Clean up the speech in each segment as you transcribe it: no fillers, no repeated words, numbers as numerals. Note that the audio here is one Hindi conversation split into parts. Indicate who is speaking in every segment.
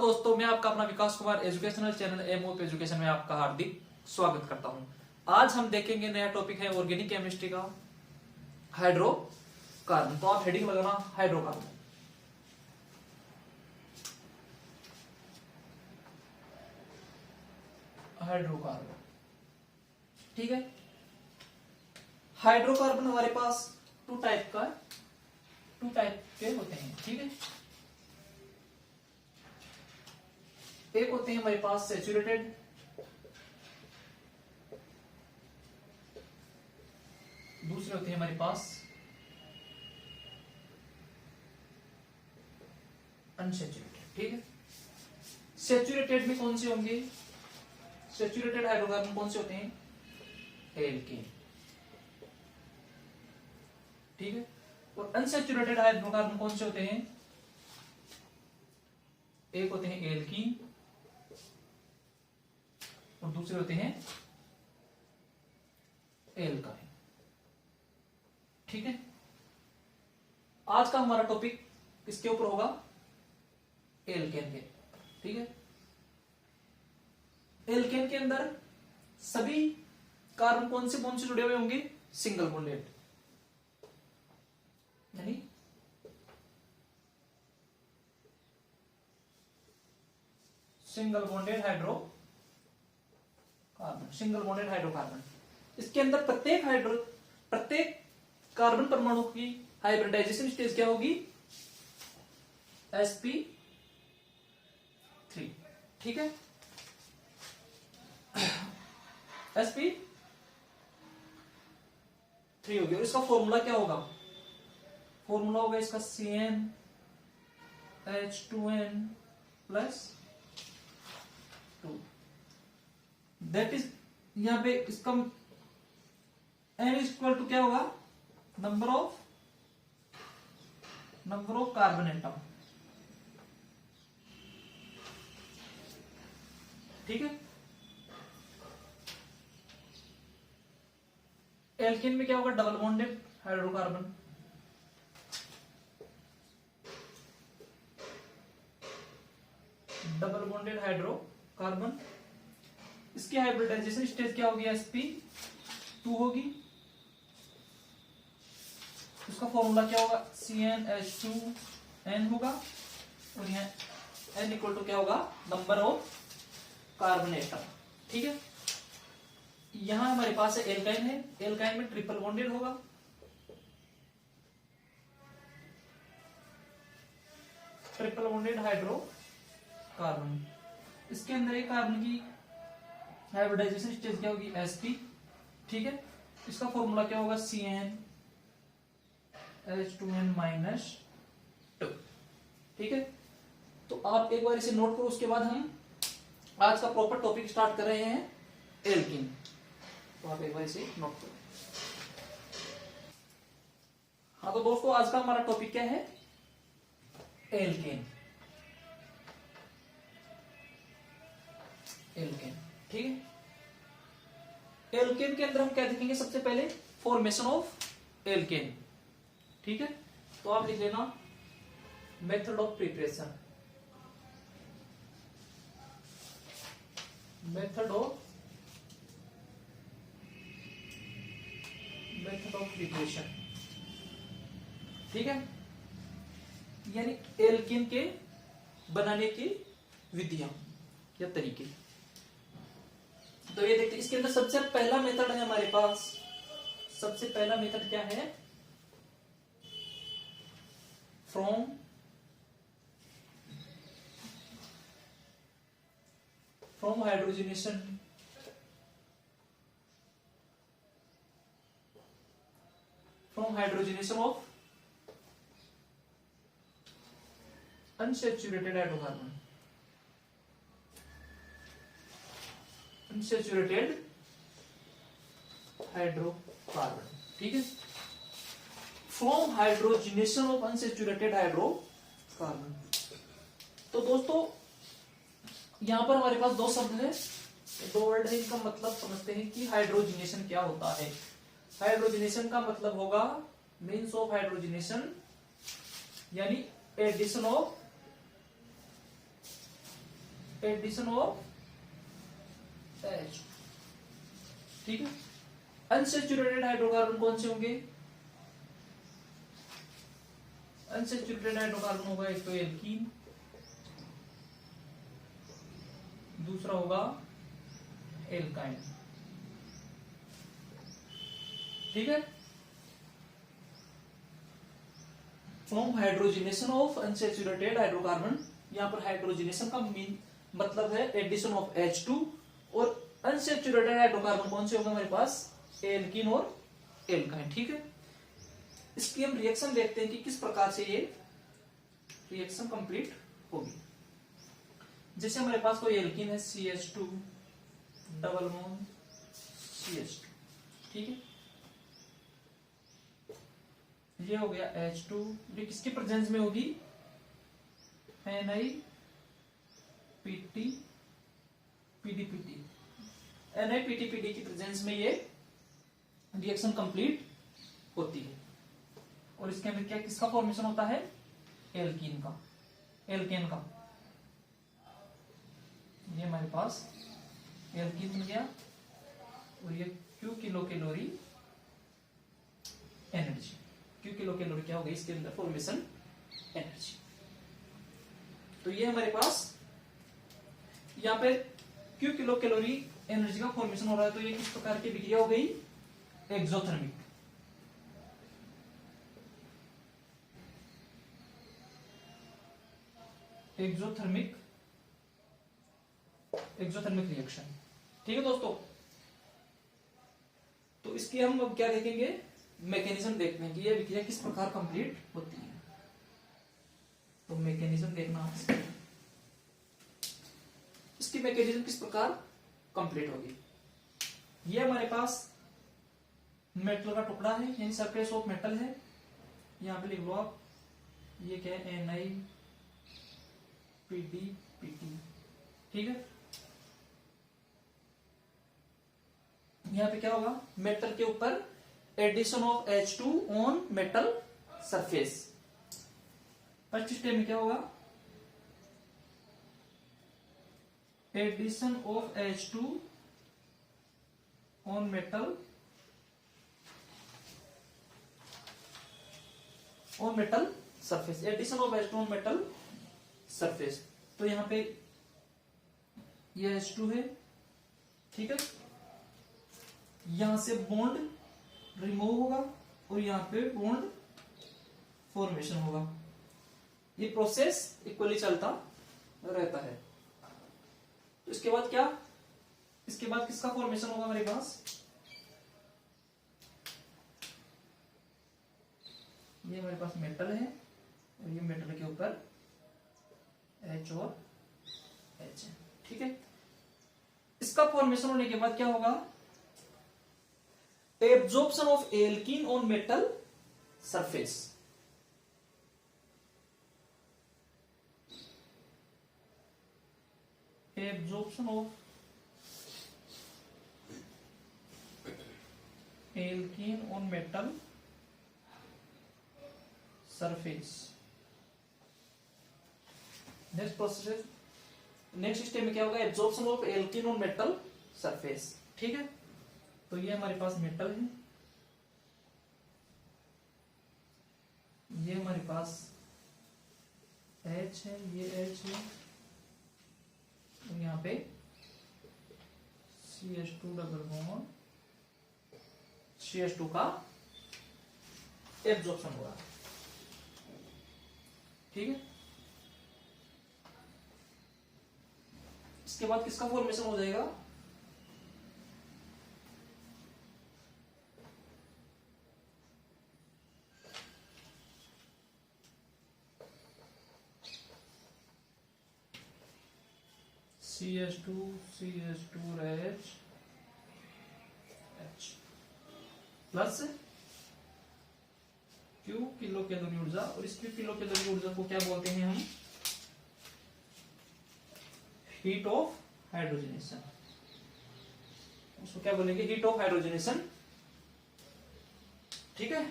Speaker 1: दोस्तों, मैं आपका अपना Vikas Kumar educational channel MOP education में आपका हार्दिक स्वागत करता हूं। आज हम देखेंगे नया टॉपिक है ऑर्गेनिक केमिस्ट्री का हाइड्रोकार्बन। तो आप हेडिंग लगाना हाइड्रोकार्बन। हाइड्रोकार्बन, ठीक है। हाइड्रोकार्बन हमारे पास टू टाइप के होते हैं, ठीक है। एक होते हैं हमारे पास सैचुरेटेड, दूसरे होते हैं हमारे पास अनसैचुरेटेड, ठीक है। सैचुरेटेड में कौन से होंगे? सैचुरेटेड हाइड्रोकार्बन कौन से होते हैं? एल्केन, ठीक है। और अनसैचुरेटेड हाइड्रोकार्बन कौन से होते हैं? एक होते हैं एल्कीन और दूसरे होते हैं एल्काइन, ठीक है। आज का हमारा टॉपिक किसके ऊपर होगा? एल्केन के, ठीक है। एल्केन के अंदर सभी कार्बन कौन से जुड़े हुए होंगे? सिंगल बॉन्डेड, यानी सिंगल बॉन्डेड हाइड्रोकार्बन। इसके अंदर प्रत्येक कार्बन परमाणु की हाइब्रिडाइजेशन स्टेज क्या होगी? sp3, ठीक है। sp3 होगी और इसका फॉर्मूला क्या होगा? फॉर्मूला होगा इसका CnH2n+2। दैट इज, यहां पे इसका n इक्वल टू क्या होगा? नंबर ऑफ कार्बन एटम, ठीक है। एल्केन में क्या होगा? डबल बॉन्डेड हाइड्रोकार्बन, इसकी हाइब्रिडाइजेशन स्टेज क्या होगी? sp2 होगी। उसका फॉर्मूला क्या होगा? CnH2n होगा और यहाँ n इक्वल टू क्या होगा? नंबर ऑफ कार्बन एटम, ठीक है। यहां हमारे पास है एल्काइन है, एल्काइन में ट्रिपल बॉन्डेड होगा, ट्रिपल बॉन्डेड हाइड्रोकार्बन। इसके अंदर एक कार्बन की हाइब्रिडाइजेशन स्टेज क्या होगी? sp, ठीक है। इसका फॉर्मूला क्या होगा? CnH2n-2, ठीक है। तो आप एक बार इसे नोट करो, उसके बाद हम आज का प्रॉपर टॉपिक स्टार्ट कर रहे हैं, एल्कीन। तो आप एक बार इसे नोट करो। हाँ, तो दोस्तों आज का हमारा टॉपिक क्या है? एल्केन, ठीक है। एल्केन के अंदर हम क्या देखेंगे? सबसे पहले फॉर्मेशन ऑफ एल्केन, ठीक है। तो आप लिख लेना मेथड ऑफ प्रिपरेशन, ठीक है। यानी एल्केन के बनाने की विधियां या तरीके। तो ये देखते, इसके अंदर सबसे पहला मेथड है हमारे पास। सबसे पहला मेथड क्या है? From hydrogenation of unsaturated hydrocarbon, ठीक है। From hydrogenation of unsaturated hydrocarbon. तो दोस्तों यहां पर हमारे पास दो शब्द है, दो वर्ड है, इनका मतलब समझते हैं कि हाइड्रोजनेशन क्या होता है। हाइड्रोजनेशन का मतलब होगा मीन्स ऑफ हाइड्रोजनेशन, यानी addition of addition of H, ठीक है। अनसैचुरेटेड हाइड्रोकार्बन कौन से होंगे? अनसैचुरेटेड हाइड्रोकार्बन होगा एक तो एल्कीन, दूसरा होगा एल्काइन, ठीक है। From hydrogenation of unsaturated hydrocarbon, यहां पर हाइड्रोजनेशन का मीन मतलब है एडिशन ऑफ H2, और अनसैचुरेटेड हाइड्रोकार्बन कौन से होगा हमारे पास? एल्कीन और एल्काइन, ठीक है। इसकी हम रिएक्शन देखते हैं कि किस प्रकार से ये रिएक्शन कंप्लीट होगी। जैसे हमारे पास कोई एल्कीन है CH2 डबल बॉन्ड CH2, ठीक है। ये हो गया H2, ये किसके प्रेजेंस में होगी? NiPT PDPT, NiPT/PD की प्रेजेंस में ये रिएक्शन कंप्लीट होती है। और इसके अंदर क्या किसका फॉर्मेशन होता है? एल्कीन का, एल्केन का। ये हमारे पास एल्कीन मिल गया, और ये Q kilo calorie energy, Q kilo calorie क्या हो गई इसके अंदर? Formation energy. तो ये हमारे पास यहाँ पे Q किलो कैलोरी एनर्जी का फॉर्मेशन हो रहा है। तो ये किस प्रकार की विक्रिया हो गई? एक्सोथर्मिक। एक्सोथर्मिक रिएक्शन, ठीक है दोस्तों। तो इसकी हम अब क्या देखेंगे? मैकेनिज्म देखते हैं कि यह विक्रिया किस प्रकार कंप्लीट होती है। तो मैकेनिज्म देखना, इसकी मैकेनिज्म किस प्रकार कंप्लीट होगी। ये हमारे पास मेटल का टुकड़ा है, यानी सरफेस ऑफ मेटल है। यहां पे लिख लो आप, ये क्या है? NiPT/PT, ठीक है। यहां पे क्या होगा? मेटल के ऊपर addition of H2 on metal surface. First step में क्या होगा? Addition of H2 on metal surface, addition of H2 on metal surface. तो यहां पे ये H2 है, ठीक है। यहां से बॉन्ड रिमूव होगा और यहां पे बॉन्ड फॉर्मेशन होगा। ये प्रोसेस इक्वली चलता रहता है। तो इसके बाद क्या? इसके बाद किसका फॉर्मेशन होगा हमारे पास? ये हमारे पास मेटल है, और ये मेटल के ऊपर H और H है, ठीक है। इसका फॉर्मेशन होने के बाद क्या होगा? Absorption of alkene on metal surface. Absorption of alkene on metal surface. Next process, next step में क्या होगा? Absorption of alkene on metal surface, ठीक है। तो ये हमारे पास मेटल है, ये हमारे पास H है, ये H है, और यहाँ पे CH2 डबल बॉन्ड CH2 का एब्जॉर्प्शन हो रहा है, ठीक है। इसके बाद किसका फॉर्मेशन हो जाएगा? CH2 H plus Q kilo calorie ऊर्जा, और इस Q किलो कैलोरी ऊर्जा को क्या बोलते हैं हम? Heat of hydrogenation. उसको क्या बोलेंगे? हीट ऑफ हाइड्रोजनेशन, ठीक है।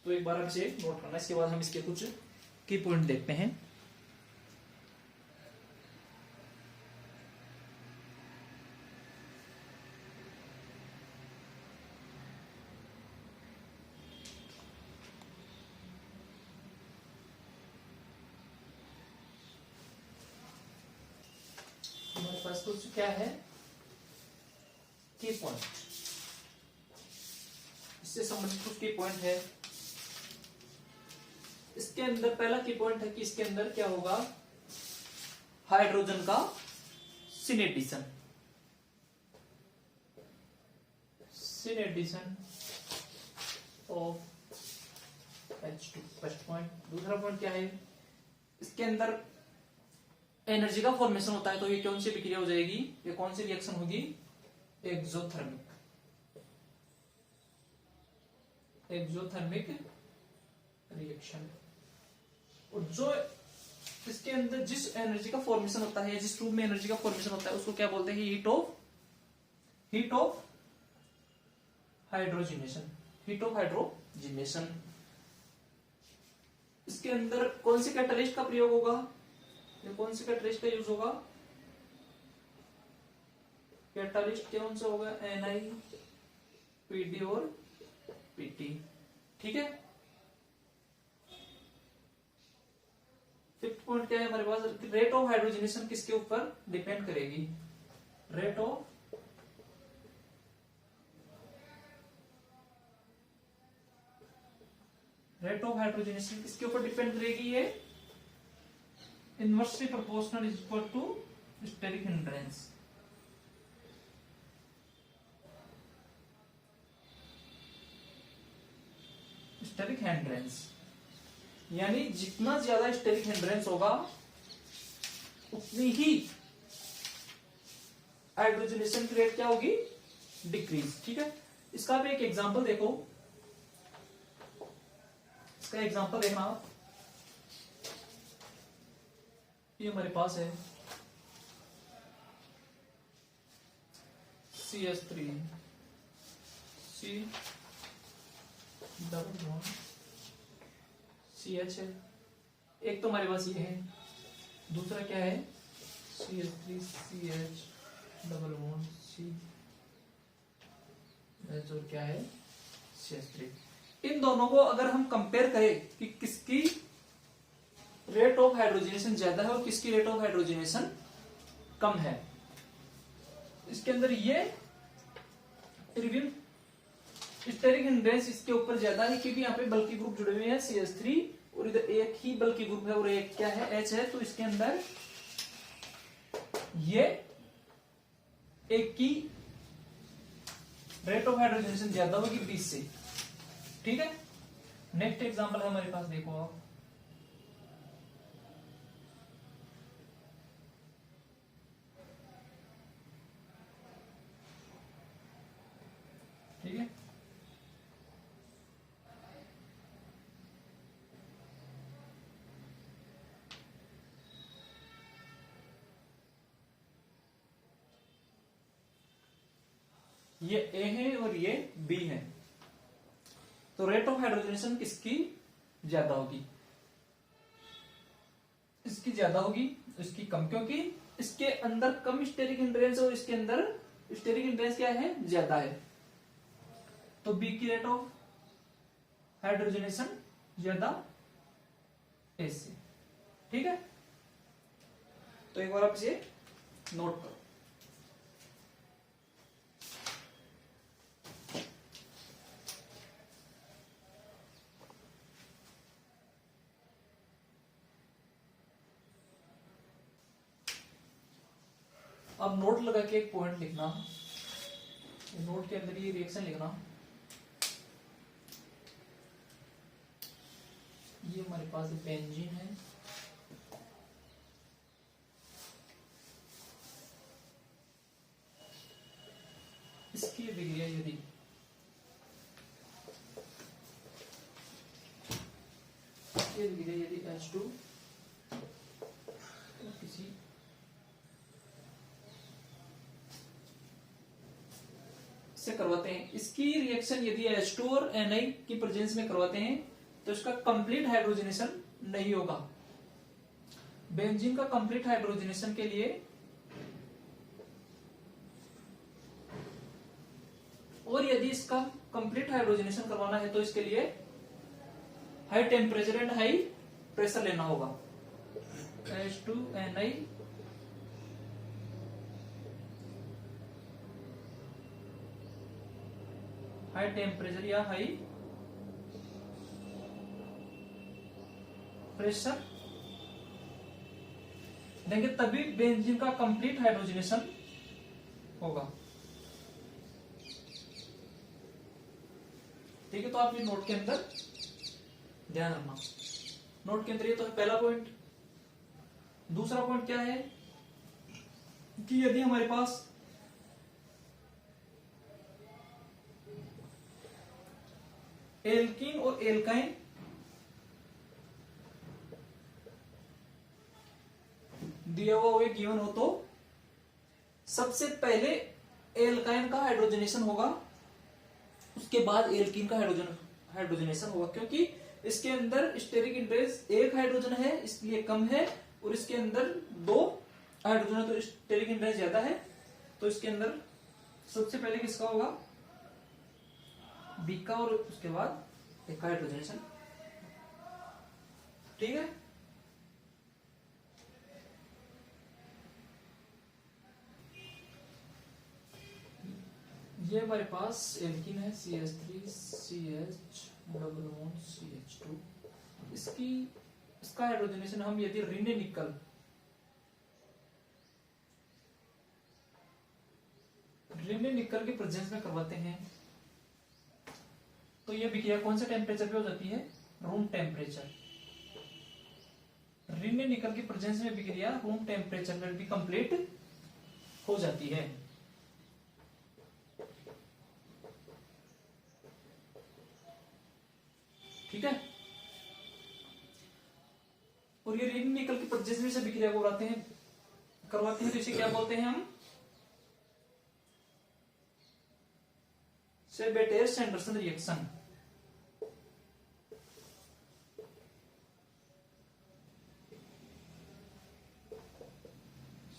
Speaker 1: तो एक बार आप इसे नोट करना, इसके बाद हम इसके कुछ की पॉइंट देखते हैं। हमारे पास कुछ क्या है, की पॉइंट, इससे संबंधित कुछ की पॉइंट है। इसके अंदर पहला की पॉइंट है कि इसके अंदर क्या होगा, हाइड्रोजन का सिनेटिशन, सिनेटिशन ऑफ H2, फर्स्ट पॉइंट। दूसरा पॉइंट क्या है, इसके अंदर एनर्जी का फॉर्मेशन होता है, तो ये कौन सी विक्रिया हो जाएगी, ये कौन सी रिएक्शन होगी, एक्सोथर्मिक, एक्सोथर्मिक रिएक्शन। और जो इसके अंदर जिस एनर्जी का फॉर्मेशन होता है, जिस रूप में एनर्जी का फॉर्मेशन होता है, उसको क्या बोलते हैं, heat of hydrogenation, heat of hydrogenation. इसके अंदर कौन सी कैटलिस्ट का प्रयोग होगा, ये कौन सी कैटलिस्ट का यूज होगा, कैटलिस्ट कौन सा होगा, Na, Pd और Pt, ठीक है। फिफ्थ पॉइंट क्या है हमारे पास, रेट ऑफ हाइड्रोजनेशन किसके ऊपर डिपेंड करेगी, रेट ऑफ हाइड्रोजनेशन किसके ऊपर डिपेंड करेगी, ये inversely proportional is equal to steric hindrance. Steric hindrance यानी जितना ज्यादा स्टेरिक हिंड्रेंस होगा उतनी ही हाइड्रोजनेशन की रेट क्या होगी, डिक्रीज, ठीक है। इसका भी एक एग्जांपल देखो, इसका एग्जांपल देखना आप, ये हमारे पास है CH3 C double bond CH है, एक तो हमारे पास ये है, दूसरा क्या है CH3 CH double bond C और क्या है CH3। इन दोनों को अगर हम कंपेयर करें कि किसकी रेट ऑफ हाइड्रोजनेशन ज्यादा है और किसकी रेट ऑफ हाइड्रोजनेशन कम है, इसके अंदर ये रिवील स्टेरिक हिंड्रेंस इसके ऊपर ज्यादा है, क्योंकि यहाँ पे बल्कि ग्रुप जुड़े हुए हैं CH3 और इधर एक ही बल्कि ग्रुप है और एक क्या है H है, तो इसके अंदर ये एक की रेट ऑफ हाइड्रोजनेशन ज्यादा होगी 20 से, ठीक है। नेक्स्ट एग्जांपल है हमारे पास, देखो आप, ठीक है। ये A है और ये B है, तो रेट ऑफ हाइड्रोजनेशन किसकी ज्यादा होगी, इसकी ज्यादा होगी, इसकी कम, क्योंकि इसके अंदर कम स्टेरिक हिंड्रेंस और इसके अंदर स्टेरिक हिंड्रेंस क्या है, ज्यादा है, तो B की रेट ऑफ हाइड्रोजनेशन ज्यादा A से, ठीक है। तो एक बार आप इसे नोट करो। अब नोट लगा के एक पॉइंट लिखना, नोट के अंदर ये रिएक्शन लिखना, ये हमारे पास बेंजीन है, इसकी विक्रिया यदि H2 किसी से करवाते हैं, इसकी रिएक्शन यदि H2 और Na की प्रेजेंस में करवाते हैं, तो इसका कंप्लीट हाइड्रोजनेशन नहीं होगा। बेंजीन का कंप्लीट हाइड्रोजनेशन के लिए और यदि इसका कंप्लीट हाइड्रोजनेशन करवाना है तो इसके लिए high temperature and high pressure लेना होगा। H2Ni हाई टेम्परेचर या हाई प्रेशर देंगे तभी बेंजीन का कंप्लीट हाइड्रोजनेशन होगा। ठीक है, तो आप ये नोट के अंदर ध्यान रखना। नोट के अंदर ये तो है पहला पॉइंट। दूसरा पॉइंट क्या है कि यदि हमारे पास एल्कीन और एल्काइन दिया हुआ गिवन हो तो सबसे पहले एल्काइन का हाइड्रोजनेशन होगा, उसके बाद एल्कीन का हाइड्रोजनेशन होगा, क्योंकि इसके अंदर स्टेरिक इंटरेस्ट एक हाइड्रोजन है इसलिए कम है और इसके अंदर दो हाइड्रोजन है तो स्टेरिक इंटरेस्ट ज्यादा है। तो इसके अंदर सबसे पहले किसका होगा, बी का, और उसके बाद एक हाइड्रोजनेशन। ठीक है, ये हमारे पास एल्कीन है CH3 CH double bond CH2। इसका हाइड्रोजनेशन हम यदि ऋण निकल के प्रेजेंस में करवाते हैं तो ये विक्रिया कौन से टेम्परेचर पे हो जाती है, रूम टेम्परेचर। ऋण निकल की प्रेजेंस में विक्रिया रूम टेम्परेचर पर भी कंप्लीट हो जाती है। ठीक है, और ये ऋण निकल की प्रेजेंस में से विक्रिया को करवाते हैं तो इसे क्या बोलते हैं हम, सेबेटेयर-सैंडरसन रिएक्शन।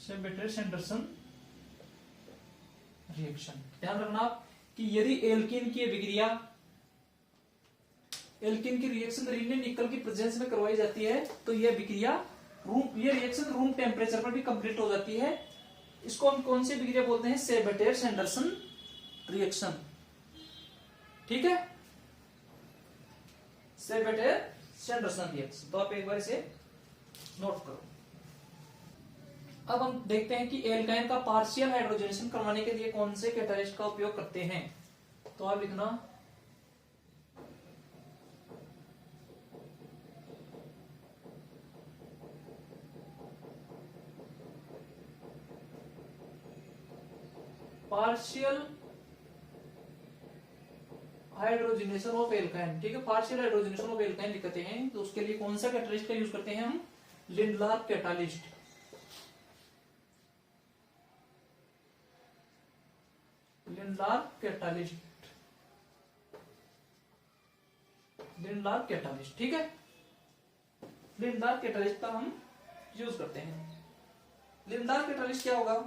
Speaker 1: सेबेटेयर-सैंडरसन रिएक्शन। ध्यान रखना आप कि यदि एल्कीन की विक्रिया, एल्कीन की रिएक्शन ऋण निकल की प्रेजेंस में करवाई जाती है तो यह विक्रिया ये रिएक्शन रूम टेम्परेचर पर भी कंप्लीट हो जाती है। इसको हम कौन सी विक्रिया बोलते हैं, सेबेटेयर-सैंडरसन रिएक्शन। ठीक है, सेबेटेयर-सैंडरसन रिएक्शन। तो आप एक बार इसे नोट करो। अब हम देखते हैं कि एल्काइन का पार्शियल हाइड्रोजनेशन करवाने के लिए कौन से कैटालिस्ट का उपयोग करते हैं। तो आप लिखना पार्शियल हाइड्रोजनेशन ऑफ एल्काइन। ठीक है, पार्शियल हाइड्रोजनेशन ऑफ एल्काइन लिखते हैं तो उसके लिए कौन सा कैटालिस्ट का यूज करते हैं हम, लिंडलार कैटालिस्ट। Lindlar catalyst. ठीक है, लिंडलार कैटालिस्ट का हम यूज करते हैं। लिंडलार कैटालिस्ट क्या होगा,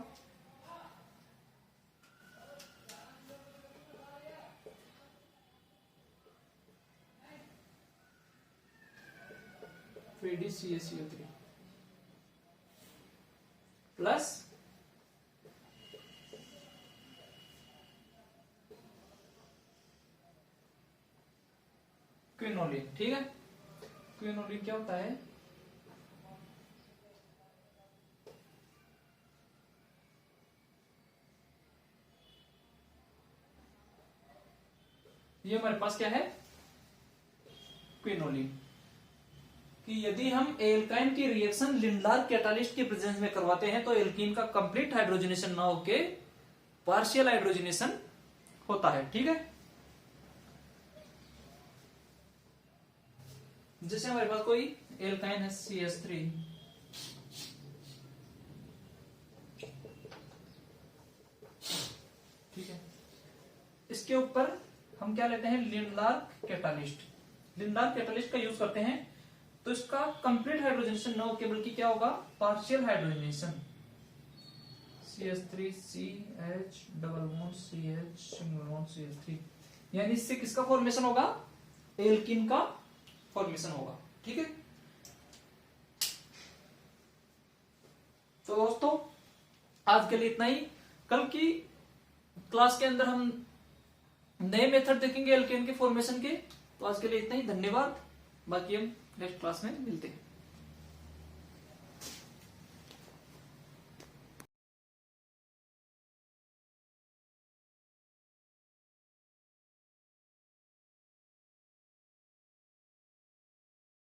Speaker 1: FeDCaCO3 प्लस क्विनोलिन। ठीक है, क्विनोलिन क्या होता है, ये हमारे पास क्या है, क्विनोलिन। कि यदि हम एल्काइन की रिएक्शन लिंडलार कैटालिस्ट के प्रेजेंस में करवाते हैं तो एल्कीन का कंप्लीट हाइड्रोजनेशन ना होके पार्शियल हाइड्रोजनेशन होता है। ठीक है, जैसे हमारे पास कोई एल्काइन है CH3, ठीक है, इसके ऊपर हम क्या लेते हैं, लिंडलार कैटालिस्ट। लिंडलार कैटालिस्ट का यूज करते हैं तो इसका कंप्लीट हाइड्रोजनेशन ना हो के बल्कि क्या होगा, partial hydrogenation. CH3 CH double bond CH single bond CH3, यानी इससे किसका फॉर्मेशन होगा, एल्किन का फॉर्मेशन होगा। ठीक है, तो दोस्तों आज के लिए इतना ही। कल की क्लास के अंदर हम नए मेथड देखेंगे एल्केन के फॉर्मेशन के। तो आज के लिए इतना ही, धन्यवाद। बाकी हम नेक्स्ट क्लास में मिलते हैं।